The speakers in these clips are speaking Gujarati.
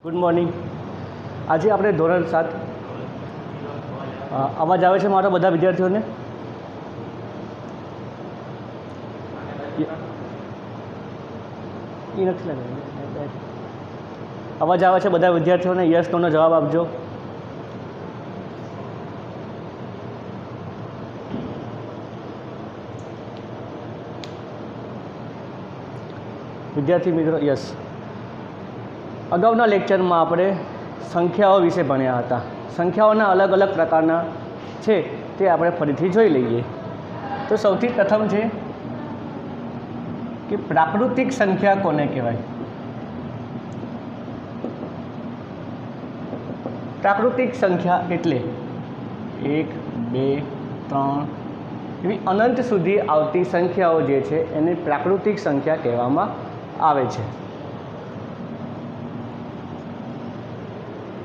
Good morning. આજે આપણે ધોરણ 7 અવાજ આવે છે મારા બધા વિદ્યાર્થીઓને? એ નથી લાગે. અવાજ આવે છે બધા વિદ્યાર્થીઓને? યસ નોનો જવાબ આપજો. વિદ્યાર્થી મિત્રો યસ. અગાઉના લેક્ચરમાં આપણે સંખ્યાઓ વિશે ભણ્યા હતા. સંખ્યાઓના અલગ અલગ પ્રકારના છે તે આપણે ફરીથી જોઈ લઈએ. તો સૌથી પ્રથમ છે કે પ્રાકૃતિક સંખ્યા કોને કહેવાય? પ્રાકૃતિક સંખ્યા એટલે 1, 2, 3 એવી અનંત સુધી આવતી સંખ્યાઓ જે છે એને પ્રાકૃતિક સંખ્યા કહેવામાં આવે છે.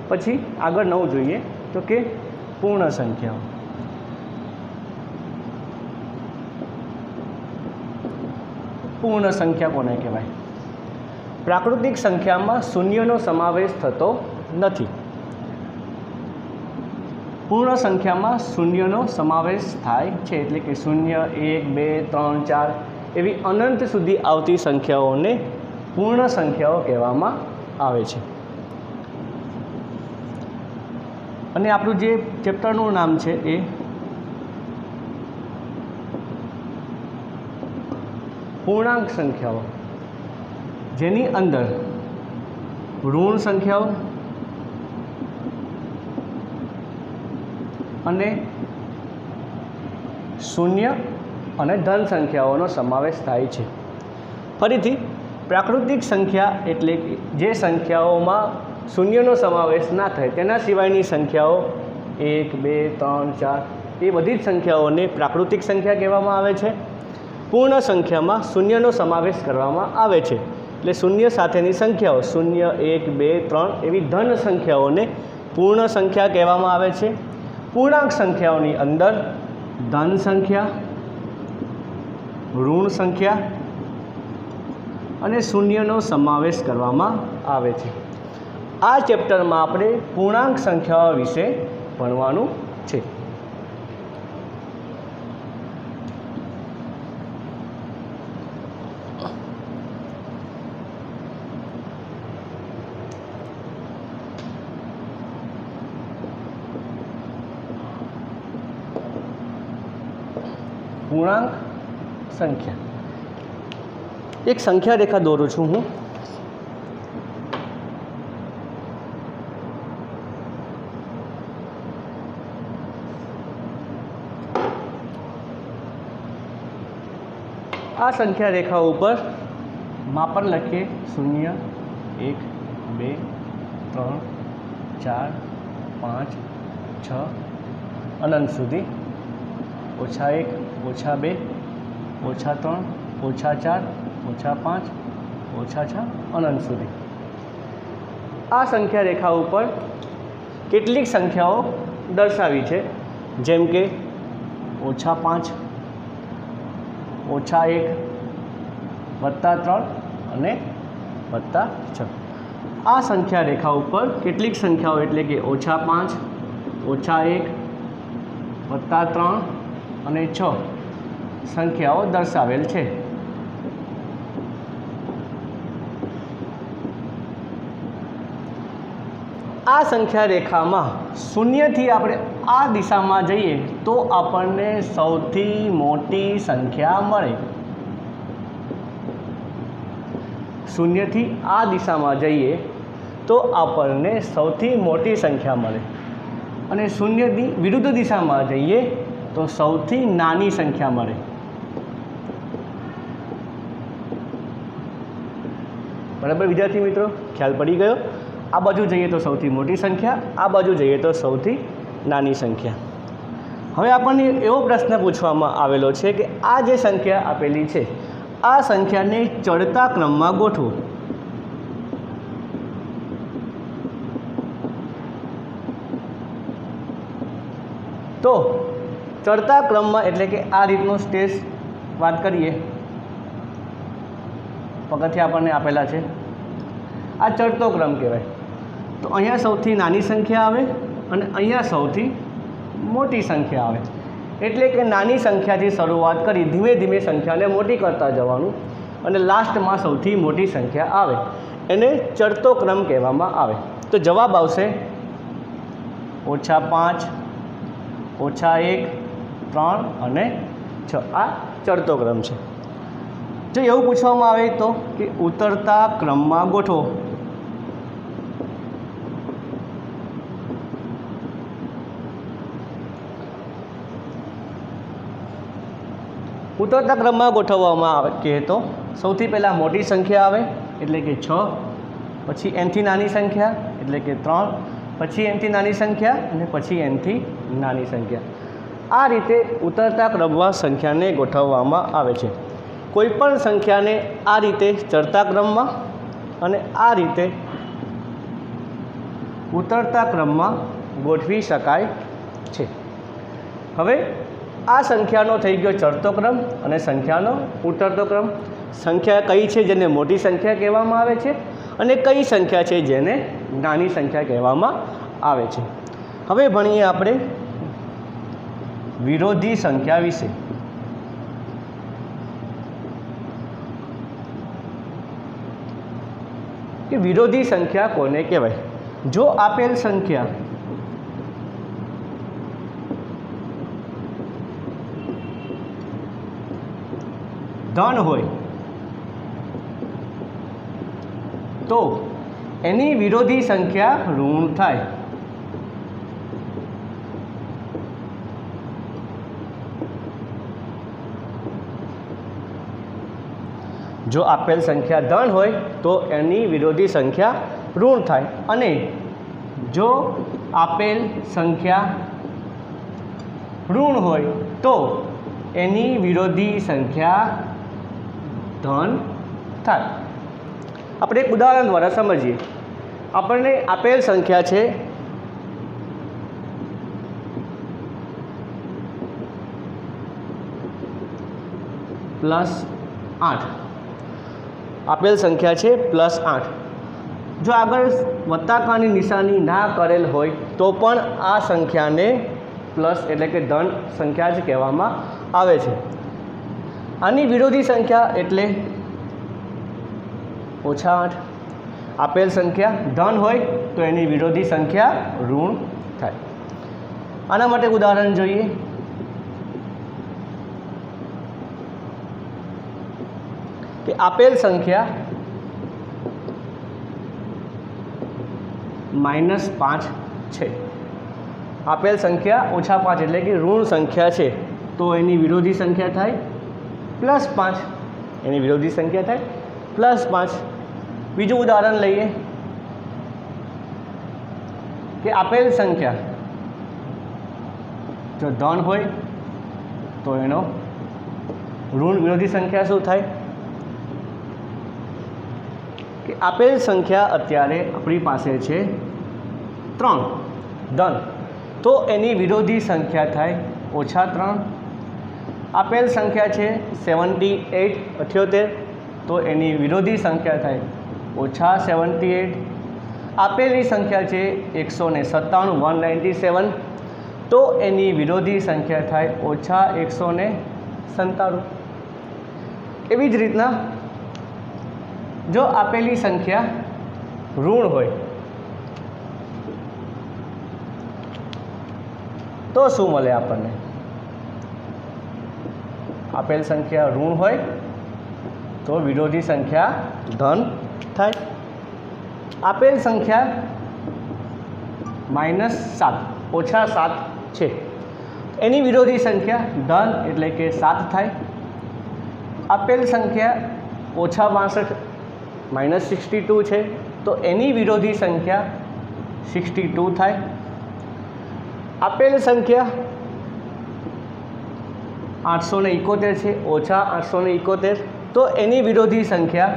પછી આગળ નવું જોઈએ તો કે પૂર્ણ સંખ્યાઓ. પૂર્ણ સંખ્યા કોને કહેવાય? પ્રાકૃતિક સંખ્યામાં શૂન્યનો સમાવેશ થતો નથી. પૂર્ણ સંખ્યામાં શૂન્યનો સમાવેશ થાય છે, એટલે કે 0, 1, 2, 3, 4 એવી અનંત સુધી આવતી સંખ્યાઓને પૂર્ણ સંખ્યાઓ કહેવામાં આવે છે. અને આપણું જે ચેપ્ટરનું નામ છે એ પૂર્ણાંક સંખ્યાઓ, જેની અંદર ઋણ સંખ્યાઓ અને શૂન્ય અને ધન સંખ્યાઓનો સમાવેશ થાય છે. ફરીથી પ્રાકૃતિક સંખ્યા એટલે જે સંખ્યાઓમાં શૂન્યનો સમાવેશ ના થાય તેના સિવાયની સંખ્યાઓ 1, 2, 3, 4 એ બધી જ સંખ્યાઓને પ્રાકૃતિક સંખ્યા કહેવામાં આવે છે. પૂર્ણ સંખ્યામાં શૂન્યનો સમાવેશ કરવામાં આવે છે, એટલે શૂન્ય સાથેની સંખ્યાઓ 0, 1, 2, 3 એવી ધન સંખ્યાઓને પૂર્ણ સંખ્યા કહેવામાં આવે છે. પૂર્ણાંક સંખ્યાઓની અંદર ધન સંખ્યા, ઋણ સંખ્યા અને શૂન્યનો સમાવેશ કરવામાં આવે છે. આ ચેપ્ટરમાં આપણે પૂર્ણાંક સંખ્યાઓ વિશે ભણવાનું છે. પૂર્ણાંક સંખ્યા. એક સંખ્યા રેખા દોરું છું હું. આ સંખ્યા રેખા ઉપર માપન લખીએ 0, 1, 2, 3, 4, 5, 6 અનંત સુધી, -1, -2, -3, -4, -5, -6 અનંત સુધી. આ સંખ્યા રેખા ઉપર કેટલીક સંખ્યાઓ દર્શાવી છે, જેમ કે -5, -1, +3 અને +6. આ સંખ્યા રેખા ઉપર કેટલીક સંખ્યાઓ એટલે કે -5, -1, +3 અને 6 સંખ્યાઓ દર્શાવેલ છે. આ સંખ્યા રેખામાં શૂન્યથી આપણે આ દિશામાં જઈએ તો આપણને સૌથી મોટી સંખ્યા મળે. શૂન્યથી આ દિશામાં જઈએ તો આપણને સૌથી મોટી સંખ્યા મળે, અને શૂન્યથી વિરુદ્ધ દિશામાં જઈએ તો સૌથી નાની સંખ્યા મળે. બરાબર વિદ્યાર્થી મિત્રો, ખ્યાલ પડી ગયો? આ બાજુ જઈએ તો સૌથી મોટી સંખ્યા, આ બાજુ જઈએ તો સૌથી નાની સંખ્યા. હવે આપણને એવો પ્રશ્ન પૂછવામાં આવેલો છે કે આ જે સંખ્યા આપેલી છે આ સંખ્યાને ચડતા ક્રમમાં ગોઠવો. તો ચડતા ક્રમમાં એટલે કે આ રીતનો સ્ટેજ વાત કરીએ, પગથિયા આપણને આપેલા છે, આ ચડતો ક્રમ કહેવાય. તો અહીંયા સૌથી નાની સંખ્યા આવે અને અહીંયા સૌથી મોટી સંખ્યા આવે. એટલે કે નાની સંખ્યાથી શરૂઆત કરી ધીમે ધીમે સંખ્યાને મોટી કરતા જવાનું અને લાસ્ટમાં સૌથી મોટી સંખ્યા આવે એને ચડતો ક્રમ કહેવામાં આવે. તો જવાબ આવશે -5, -1, 3 અને 6. આ ચડતો ક્રમ છે. જો એવું પૂછવામાં આવે તો કે ઉતરતા ક્રમમાં ગોઠવો. ઉતરતા ક્રમમાં ગોઠવવામાં આવે કે તો સૌથી પહેલાં મોટી સંખ્યા આવે એટલે કે 6, પછી nથી નાની સંખ્યા એટલે કે 3, પછી nથી નાની સંખ્યા અને પછી nથી નાની સંખ્યા. આ રીતે ઉતરતા ક્રમમાં સંખ્યાને ગોઠવવામાં આવે છે. કોઈપણ સંખ્યાને આ રીતે ચડતા ક્રમમાં અને આ રીતે ઉતરતા ક્રમમાં ગોઠવી શકાય છે. હવે આ સંખ્યાનો થઈ ગયો ચડતો ક્રમ અને સંખ્યાનો ઉતરતો ક્રમ. સંખ્યા કઈ છે જેને મોટી સંખ્યા કહેવામાં આવે છે અને કઈ સંખ્યા છે જેને નાની સંખ્યા કહેવામાં આવે છે. હવે ભણીએ આપણે વિરોધી સંખ્યા વિશે. કે વિરોધી સંખ્યા કોને કહેવાય? જો આપેલ સંખ્યા ધન હોય તો એની વિરોધી સંખ્યા ઋણ થાય. જો આપેલ સંખ્યા ધન હોય તો એની વિરોધી સંખ્યા ઋણ થાય અને જો આપેલ સંખ્યા ઋણ હોય તો એની વિરોધી સંખ્યા ધન થાય. આપણે એક ઉદાહરણ દ્વારા સમજીએ. આપણને આપેલ સંખ્યા છે +8. આપેલ સંખ્યા છે +8. જો આગળ વત્તાકારની નિશાની ના કરેલ હોય તો પણ આ સંખ્યાને પ્લસ એટલે કે ધન સંખ્યા જ કહેવામાં આવે છે. આની વિરોધી સંખ્યા એટલે -8. આપેલ સંખ્યા ધન હોય તો એની વિરોધી સંખ્યા ઋણ થાય. આના માટે ઉદાહરણ જોઈએ. કે આપેલ સંખ્યા -5 છે. આપેલ સંખ્યા -5 એટલે કે ઋણ સંખ્યા છે તો એની વિરોધી સંખ્યા થાય +5. એની વિરોધી સંખ્યા થાય +5. બીજું ઉદાહરણ લઈએ કે આપેલ સંખ્યા જો ધન હોય તો એનો ઋણ વિરોધી સંખ્યા શું થાય? કે આપેલ સંખ્યા અત્યારે આપણી પાસે છે 3 ધન તો એની વિરોધી સંખ્યા થાય -3. આપેલ સંખ્યા છે 78 તો એની વિરોધી સંખ્યા થાય -78. આપેલી સંખ્યા છે 197 તો એની વિરોધી સંખ્યા થાય -197. એવી જ રીતના જો આપેલી સંખ્યા ઋણ હોય તો શું મળે આપણને? આપેલ સંખ્યા ઋણ હોય તો વિરોધી સંખ્યા ધન થાય. આપેલ સંખ્યા -7 છે એની વિરોધી સંખ્યા ધન એટલે કે 7 થાય. આપેલ સંખ્યા -62 -62 છે તો એની વિરોધી સંખ્યા 62 થાય. આપેલ સંખ્યા 871 છે -871 તો એની વિરોધી સંખ્યા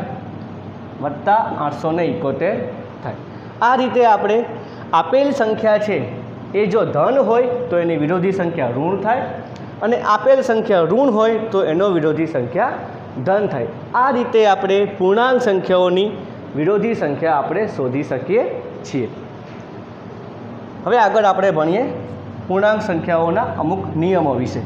+871 થાય. આ રીતે આપણે આપેલ સંખ્યા છે એ જો ધન હોય તો એની વિરોધી સંખ્યા ઋણ થાય અને આપેલ સંખ્યા ઋણ હોય તો એનો વિરોધી સંખ્યા ધન થાય. આ રીતે આપણે પૂર્ણાંક સંખ્યાઓની વિરોધી સંખ્યા આપણે શોધી શકીએ છીએ. હવે આગળ આપણે ભણીએ પૂર્ણાંક સંખ્યાઓના અમુક નિયમો વિશે.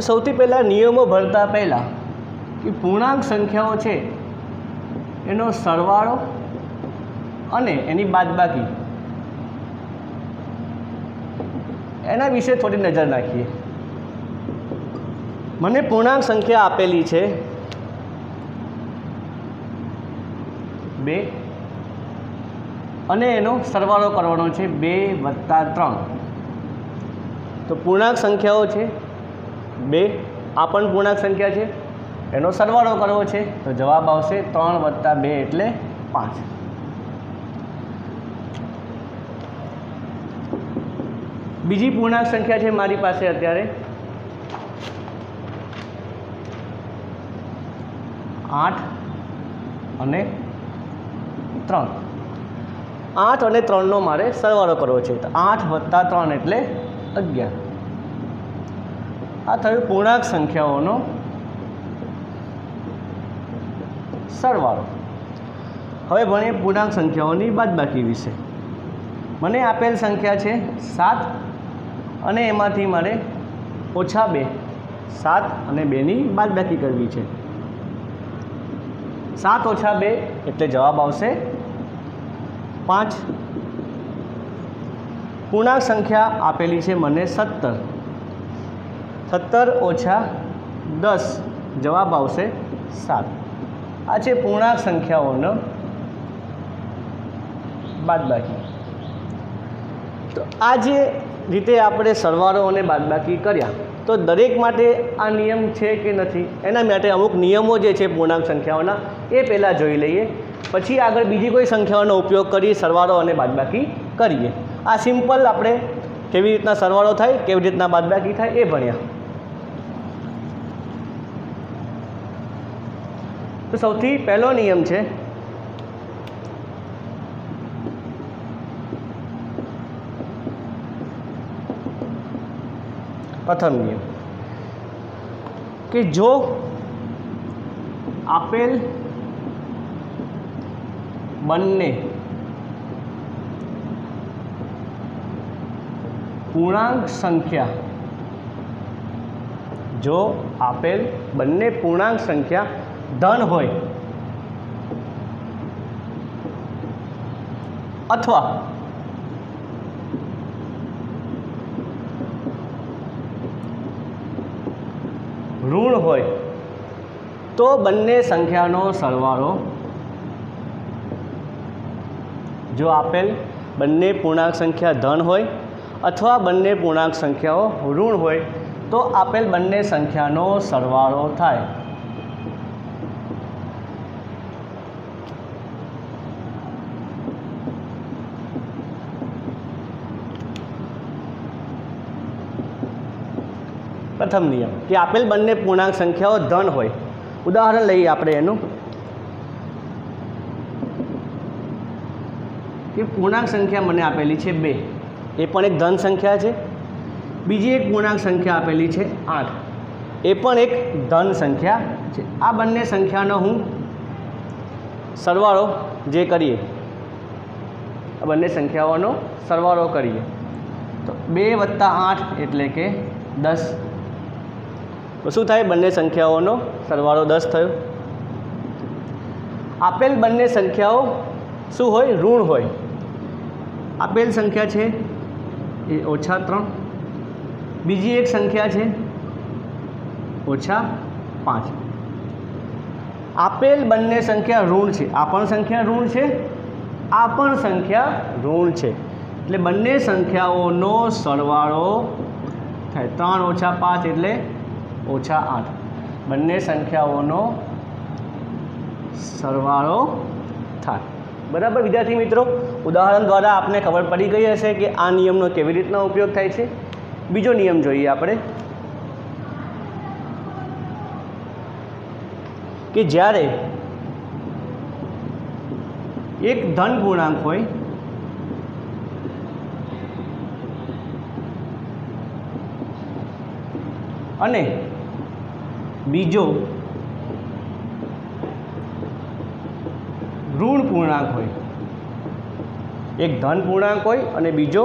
સૌથી પહેલાં નિયમો ભરતા પહેલાં કે પૂર્ણાંક સંખ્યાઓ છે એનો સરવાળો અને એની બાદબાકી એના વિશે થોડી નજર નાખીએ. મને પૂર્ણાંક સંખ્યા આપેલી છે 2 અને એનો સરવાળો કરવાનો છે 2 + 3. તો પૂર્ણાંક સંખ્યાઓ છે 2, આ પણ પૂર્ણાંક સંખ્યા છે, એનો સરવાળો કરવો છે તો જવાબ આવશે 3 + 2 એટલે 5. બીજી પૂર્ણાંક સંખ્યા છે મારી પાસે અત્યારે 8 અને 3. 8 અને 3નો મારે સરવાળો કરવો છે તો 8 + 3 એટલે 11. આ થયું પૂર્ણાંક સંખ્યાઓનો સરવાળો. હવે ભણીએ પૂર્ણાંક સંખ્યાઓની બાદબાકી વિશે. મને આપેલ સંખ્યા છે 7 અને એમાંથી મારે -2, 7 અને 2ની બાદબાકી કરવી છે. 7 - 2 એટલે જવાબ આવશે 5. પૂર્ણાંક સંખ્યા આપેલી છે મને 17. 17 - 10 જવાબ આવશે 7. આ છે પૂર્ણાંક સંખ્યાઓનો બાદબાકી. તો આ જે રીતે આપણે સરવાળો અને બાદબાકી કર્યા તો દરેક માટે આ નિયમ છે કે નથી એના માટે અમુક નિયમો જે છે પૂર્ણાંક સંખ્યાઓના એ પહેલાં જોઈ લઈએ, પછી આગળ બીજી કોઈ સંખ્યાઓનો ઉપયોગ કરી સરવાળો અને બાદબાકી કરીએ. આ સિમ્પલ આપણે કેવી રીતના સરવાળો થાય, કેવી રીતના બાદબાકી થાય એ ભણ્યા. તો સૌથી પહેલો નિયમ છે પ્રથમ નિયમ કે જો આપેલ બંને પૂર્ણાંક સંખ્યા ધન હોય અથવા ઋણ હોય તો બંને સંખ્યાનો સરવાળો, જો આપેલ બંને પૂર્ણાંક સંખ્યા ધન હોય અથવા બંને પૂર્ણાંક સંખ્યાઓ ઋણ હોય તો આપેલ બંને સંખ્યાનો સરવાળો થાય. પ્રથમ નિયમ કે આપેલ બંને પૂર્ણાંક સંખ્યાઓ ધન હોય. ઉદાહરણ લઈએ આપણે એનું કે પૂર્ણાંક સંખ્યા મને આપેલી છે 2, એ પણ એક ધન સંખ્યા છે. બીજી એક પૂર્ણાંક સંખ્યા આપેલી છે 8, એ પણ એક ધન સંખ્યા છે. આ બંને સંખ્યાનો હું સરવાળો જે કરીએ, આ બંને સંખ્યાઓનો સરવાળો કરીએ તો 2 + 8 એટલે કે 10. તો શું થાય? બંને સંખ્યાઓનો સરવાળો 10 થયો. આપેલ બંને સંખ્યાઓ શું હોય? ઋણ હોય. આપેલ સંખ્યા છે એ -3, બીજી એક સંખ્યા છે -5. આપેલ બંને સંખ્યા ઋણ છે. આ પણ સંખ્યા ઋણ છે, આ પણ સંખ્યા ઋણ છે, એટલે બંને સંખ્યાઓનો સરવાળો થાય. 3 - 5 એટલે -8. બંને સંખ્યાઓનો સરવાળો થાય. બરાબર વિદ્યાર્થી મિત્રો, ઉદાહરણ દ્વારા આપને ખબર પડી ગઈ હશે કે આ નિયમનો કેવી રીતના ઉપયોગ થાય છે. બીજો નિયમ જોઈએ આપણે કે જ્યારે એક ધન પૂર્ણાંક હોય અને બીજો ઋણ પૂર્ણાંક હોય, એક ધન પૂર્ણાંક હોય અને બીજો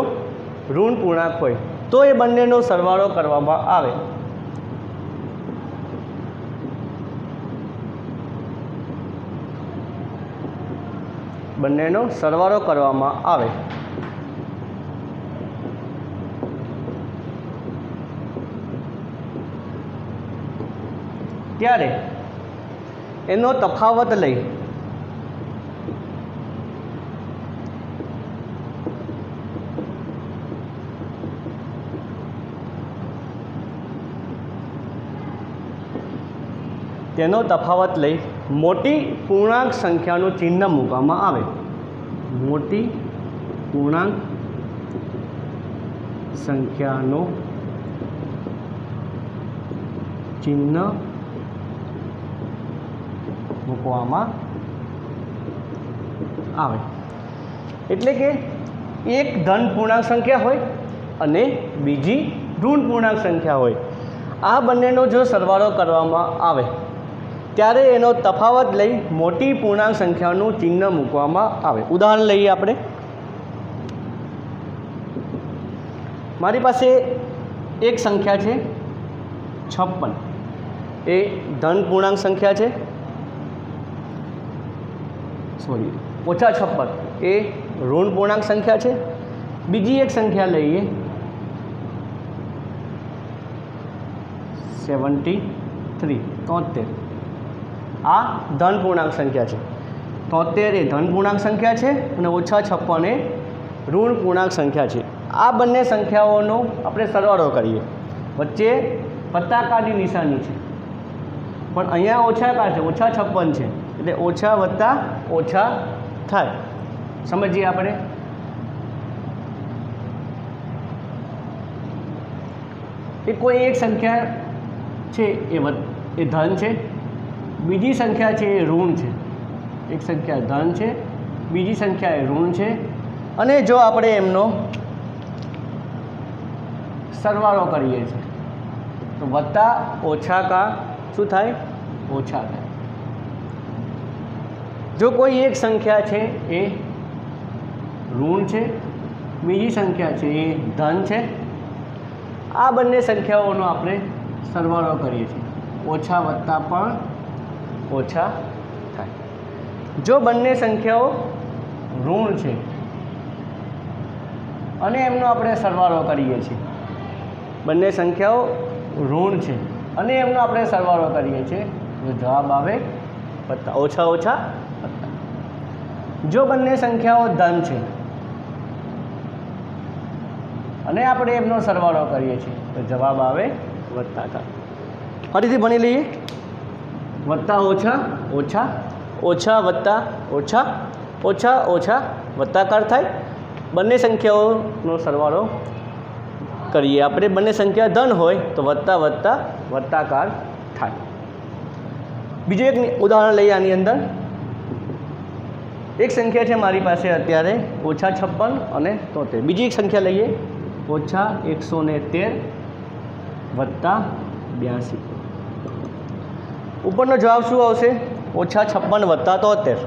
ઋણ પૂર્ણાંક હોય તો એ બંનેનો સરવાળો કરવામાં આવે. બંનેનો સરવાળો કરવામાં આવે ત્યારે એનો તફાવત લઈ મોટી પૂર્ણાંક સંખ્યાનું ચિહ્ન મૂકવામાં આવે. મોટી પૂર્ણાંક સંખ્યાનું ચિહ્ન મૂકવામાં આવે. એટલે કે એક ધન પૂર્ણાંક સંખ્યા હોય અને બીજી ઋણ પૂર્ણાંક સંખ્યા હોય, આ બંનેનો જો સરવાળો કરવામાં આવે ત્યારે એનો તફાવત લઈ મોટી પૂર્ણાંક સંખ્યાનું ચિહ્ન મૂકવામાં આવે. ઉદાહરણ લઈએ આપણે. મારી પાસે એક સંખ્યા છે 56, એ ધન પૂર્ણાંક સંખ્યા છે, -56 એ ઋણ પૂર્ણાંક સંખ્યા છે. બીજી એક સંખ્યા લઈએ 73, આ ધન પૂર્ણાંક સંખ્યા છે. 73 એ ધન પૂર્ણાંક સંખ્યા છે અને -56 એ ઋણ પૂર્ણાંક સંખ્યા છે. આ બંને સંખ્યાઓનો આપણે સરવાળો કરીએ. વચ્ચે વત્તાકારની નિશાની છે પણ અહીંયા ઓછાકાર છે, -56 છે એટલે ઓછા વત્તા ઓછા થાય. સમજીએ આપણે. એ કોઈ એક સંખ્યા છે એ ધન છે, બીજી સંખ્યા છે એ ઋણ છે. એક સંખ્યા ધન છે, બીજી સંખ્યા એ ઋણ છે અને જો આપણે એમનો સરવાળો કરીએ છીએ તો વત્તા ઓછા કા શું થાય? ઓછા થાય. જો કોઈ એક સંખ્યા છે એ ઋણ છે, બીજી સંખ્યા છે એ ધન છે, આ બંને સંખ્યાઓનો આપણે સરવાળો કરીએ છીએ. ઓછા વત્તા પણ ઓછા થાય. જો બંને સંખ્યાઓ ઋણ છે અને એમનો આપણે સરવાળો કરીએ છીએ, બંને સંખ્યાઓ ઋણ છે અને એમનો આપણે સરવાળો કરીએ છીએ તો જવાબ આવે વત્તા. ઓછા ઓછા વત્તા. જો બંને સંખ્યાઓ ધન છે અને આપણે એમનો સરવાળો કરીએ છીએ તો જવાબ આવે વત્તા થાય. ફરીથી ભણી લઈએ. વત્તા ઓછા ઓછા, ઓછા વત્તા ઓછા, ઓછા ઓછા વત્તાકાર થાય. બંને સંખ્યાઓનો સરવાળો કરીએ આપણે. બંને સંખ્યા ધન હોય તો વત્તા વત્તા વત્તાકાર થાય. બીજું એક ઉદાહરણ લઈએ આની અંદર. એક સંખ્યા છે મારી પાસે અત્યારે -56 અને 73. બીજી એક સંખ્યા લઈએ -113 વત્તા 82. ઉપરનો જવાબ શું આવશે? -56 વત્તા 73.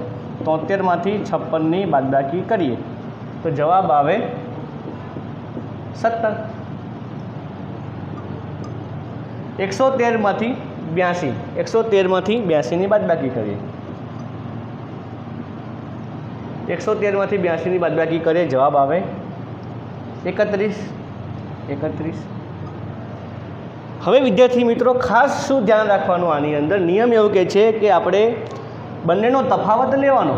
73માંથી 56ની બાદબાકી કરીએ તો જવાબ આવે 17. 113માંથી 82, 113માંથી 82ની બાદબાકી કરીએ. 113માંથી 82ની બાદબાકી કરીએ જવાબ આવે 31. 31. હવે વિદ્યાર્થી મિત્રો ખાસ શું ધ્યાન રાખવાનું આની અંદર? નિયમ એવું કહે છે કે આપણે બંનેનો તફાવત લેવાનો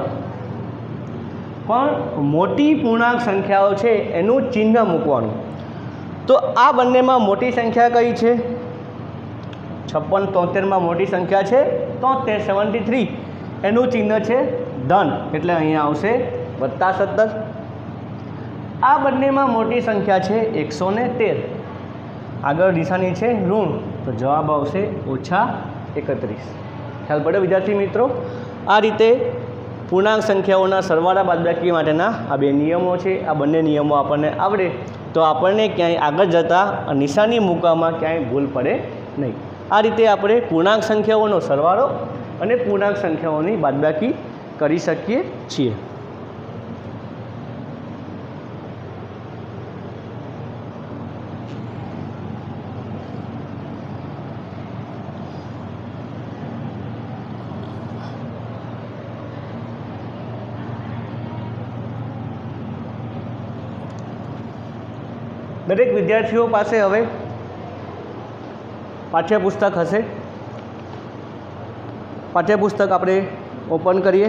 પણ મોટી પૂર્ણાંક સંખ્યાઓ છે એનું ચિહ્ન મૂકવાનું. તો આ બંનેમાં મોટી સંખ્યા કઈ છે? 56 73માં મોટી સંખ્યા છે 73, એનું ચિહ્ન છે ધન એટલે અહીંયા આવશે +17. આ બંનેમાં મોટી સંખ્યા છે 113, આગળ નિશાની છે ઋણ તો જવાબ આવશે -31. ખ્યાલ પડે વિદ્યાર્થી મિત્રો? આ રીતે પૂર્ણાંક સંખ્યાઓના સરવાળા બાદબાકી માટેના આ બે નિયમો છે. આ બંને નિયમો આપણને આવડે તો આપણને ક્યાંય આગળ જતાં નિશાની મૂકવામાં ક્યાંય ભૂલ પડે નહીં. આ રીતે આપણે પૂર્ણાંક સંખ્યાઓનો સરવાળો અને પૂર્ણાંક સંખ્યાઓની બાદબાકી કરી શકીએ છીએ. દરેક વિદ્યાર્થીઓ પાસે હવે પાઠ્યપુસ્તક હશે. પાઠ્યપુસ્તક આપણે ઓપન કરીએ.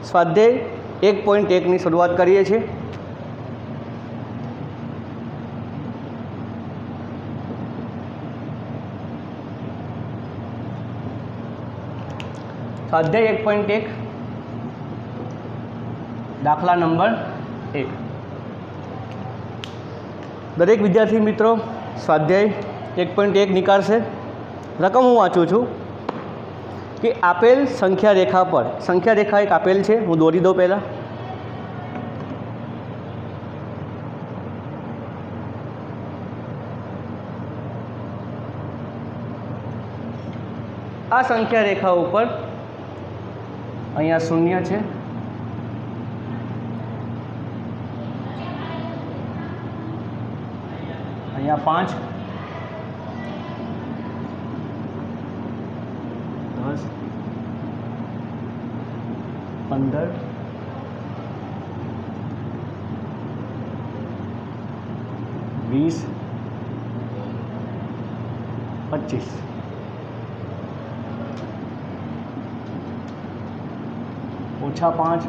સ્વાધ્યાય 1.1ની શરૂઆત કરીએ છીએ. સ્વાધ્યાય 1.1 દાખલા નંબર 1. દરેક વિદ્યાર્થી મિત્રો સ્વાધ્યાય 1.1 નીકાળશે. રકમ હું વાંચું છું કે આપેલ સંખ્યા રેખા પર, સંખ્યા રેખા એક આપેલ છે, હું દોરી દઉં પહેલાં. આ સંખ્યા રેખા ઉપર અહીંયા 0 છે, અહીંયા 5, 10, 15, 20, 25. -5,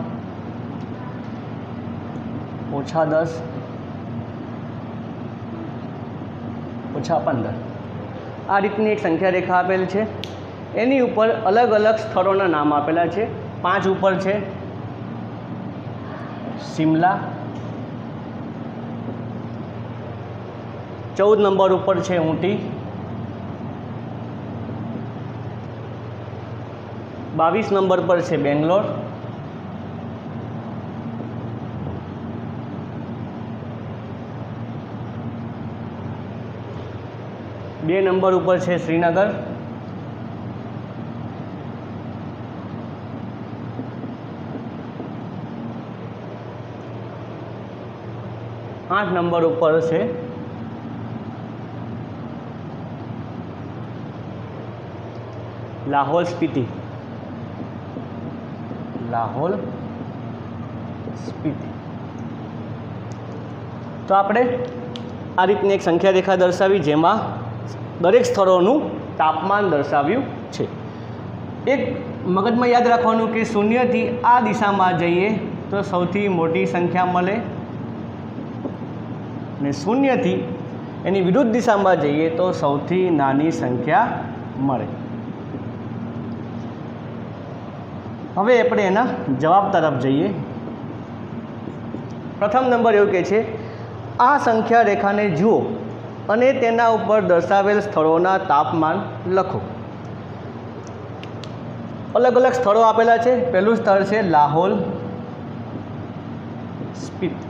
-10, -15. આ રીતની એક સંખ્યા રેખા આપેલ છે. એની ઉપર અલગ અલગ સ્થળોના નામ આપેલા છે. 5 ઉપર છે શિમલા, 14 નંબર ઉપર છે ઊટી, 22 નંબર પર છે બેંગ્લોર, 2 નંબર ઉપર છે શ્રીનગર, 8 નંબર ઉપર છે લાહોલ સ્પીતિ, લાહોલ સ્પીતિ. તો આપણે આ રીતની એક સંખ્યા રેખા દર્શાવી જેમાં દરેક સ્થળોનું તાપમાન દર્શાવ્યું છે. એક મગજમાં યાદ રાખવાનું કે 0 થી આ દિશામાં જઈએ તો સૌથી મોટી સંખ્યા મળે અને 0 થી એની વિરુદ્ધ દિશામાં જઈએ તો સૌથી નાની સંખ્યા મળે. હવે આપણે એના જવાબ તરફ જઈએ. પ્રથમ નંબર એવું કહે છે આ સંખ્યા રેખાને જુઓ અને તેના ઉપર દર્શાવેલ સ્થળોના તાપમાન લખો. અલગ અલગ સ્થળો આપેલા છે. પહેલું સ્થળ છે લાહોલ સ્પીતિ.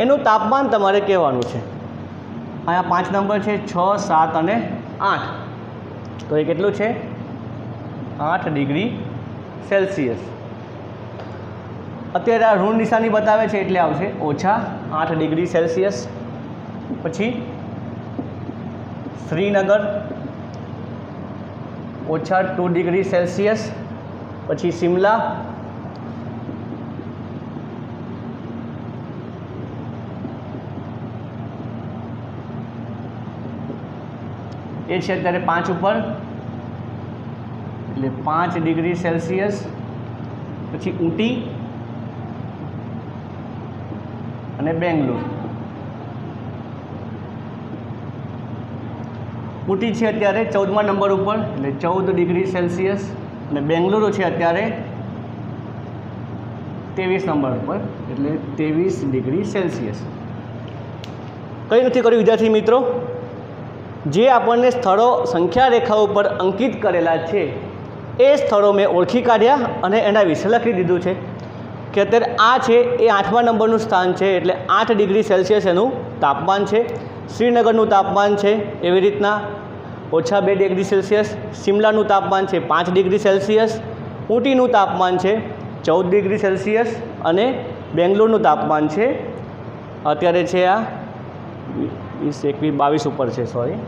એનું તાપમાન તમારે કહેવાનું છે. અહીંયા 5 નંબર છે, 6, 7 અને 8. તો એ કેટલું છે? 8 ડિગ્રી સેલ્સિયસ. અત્યારે આ ઋણ નિશાની બતાવે છે એટલે આવશે -8 ડિગ્રી સેલ્સિયસ. પછી શ્રીનગર -2 ડિગ્રી સેલ્સિયસ. પછી શિમલા એ છે અત્યારે 5 ઉપર એટલે 5 ડિગ્રી સેલ્સિયસ. પછી ઊટી અને બેંગ્લોર. ઊટી છે અત્યારે 14મા નંબર ઉપર એટલે 14 ડિગ્રી સેલ્સિયસ અને બેંગ્લુરુ છે અત્યારે 23 નંબર ઉપર એટલે 23 ડિગ્રી સેલ્સિયસ. કંઈ નથી કર્યું વિદ્યાર્થી મિત્રો, જે આપણને સ્થળો સંખ્યા રેખા ઉપર અંકિત કરેલા છે એ સ્થળો મેં ઓળખી કાઢ્યા અને એના વિશે લખી દીધું છે કે અત્યારે આ છે એ 8મા નંબરનું સ્થાન છે, એટલે 8 ડિગ્રી સેલ્સિયસ એનું તાપમાન છે. શ્રીનગરનું તાપમાન છે એવી રીતના -2 ડિગ્રી સેલ્સિયસ. શિમલાનું તાપમાન છે 5 ડિગ્રી સેલ્સિયસ. ઊટીનું તાપમાન છે 14 ડિગ્રી સેલ્સિયસ અને બેંગ્લોરનું તાપમાન છે અત્યારે છે આ 20, 21, 22 ઉપર છે, સોરી.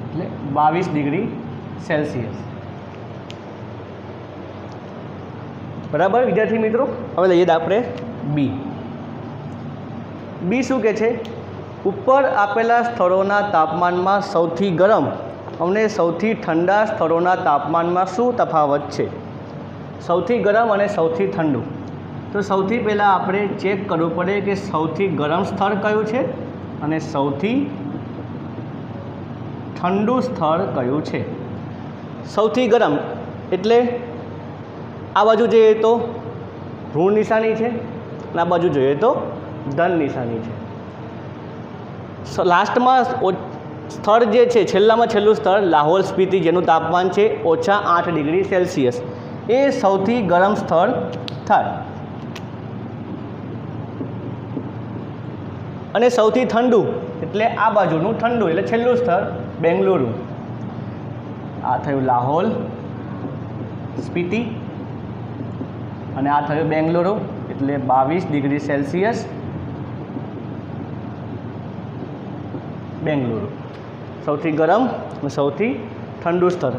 એટલે 22 ડિગ્રી સેલ્સિયસ. બરાબર વિદ્યાર્થી મિત્રો. હવે લઈએ આપણે બી. બી શું કહે છે? ઉપર આપેલા સ્થળોના તાપમાનમાં સૌથી ગરમ અને સૌથી ઠંડા સ્થળોના તાપમાનમાં શું તફાવત છે? સૌથી ગરમ અને સૌથી ઠંડુ. તો સૌથી પહેલાં આપણે ચેક કરવું પડે કે સૌથી ગરમ સ્થળ કયું છે અને સૌથી ઠંડુ સ્થળ કયું છે. સૌથી ગરમ એટલે આ બાજુ જોઈએ તો ઋણ નિશાની છે અને આ બાજુ જોઈએ તો ધન નિશાની છે. લાસ્ટમાં સ્થળ જે છે, છેલ્લામાં છેલ્લું સ્થળ લાહોલ સ્પીતિ, જેનું તાપમાન છે -8 ડિગ્રી સેલ્સિયસ, એ સૌથી ગરમ સ્થળ થાય. અને સૌથી ઠંડુ એટલે આ બાજુનું ઠંડુ એટલે છેલ્લું સ્થળ બેંગલુરુ. આ થયું લાહોલ સ્પીતિ અને આ થયું બેંગલુરુ, એટલે 22 ડિગ્રી સેલ્સિયસ બેંગલુરુ. સૌથી ગરમ અને સૌથી ઠંડુ સ્થળ.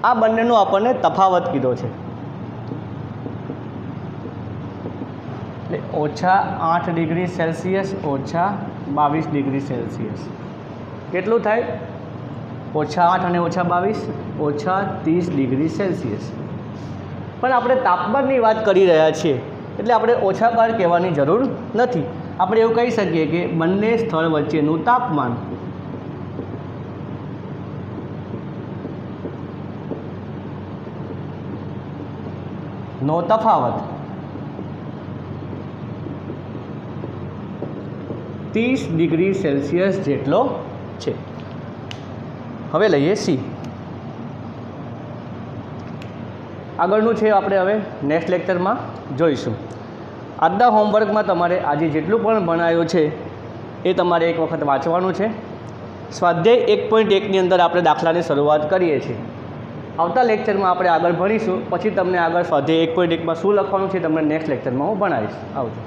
આ બંનેનો આપણને તફાવત કીધો છે. એટલે -8 ડિગ્રી સેલ્સિયસ -22 ડિગ્રી સેલ્સિયસ કેટલું થાય? -8 અને -22 -30 ડિગ્રી સેલ્સિયસ. પણ આપણે તાપમાનની વાત કરી રહ્યા છીએ એટલે આપણે ઓછા બાર કહેવાની જરૂર નથી. આપણે એવું કહી શકીએ કે બંને સ્થળ વચ્ચેનું તાપમાન નો તફાવત 30 ડિગ્રી સેલ્સિયસ જેટલો છે. હવે લઈએ સી. આગળનું છે આપણે હવે નેક્સ્ટ લેક્ચરમાં જોઈશું. આજના હોમવર્કમાં તમારે આજે જેટલું પણ ભણાયું છે એ તમારે એક વખત વાંચવાનું છે. સ્વાધ્યાય 1.1ની અંદર આપણે દાખલાની શરૂઆત કરીએ છીએ. આવતા લેક્ચરમાં આપણે આગળ ભણીશું. પછી તમને આગળ સ્વાધ્યાય 1.1માં શું લખવાનું છે તમને નેક્સ્ટ લેક્ચરમાં હું ભણાવીશ. આવજો.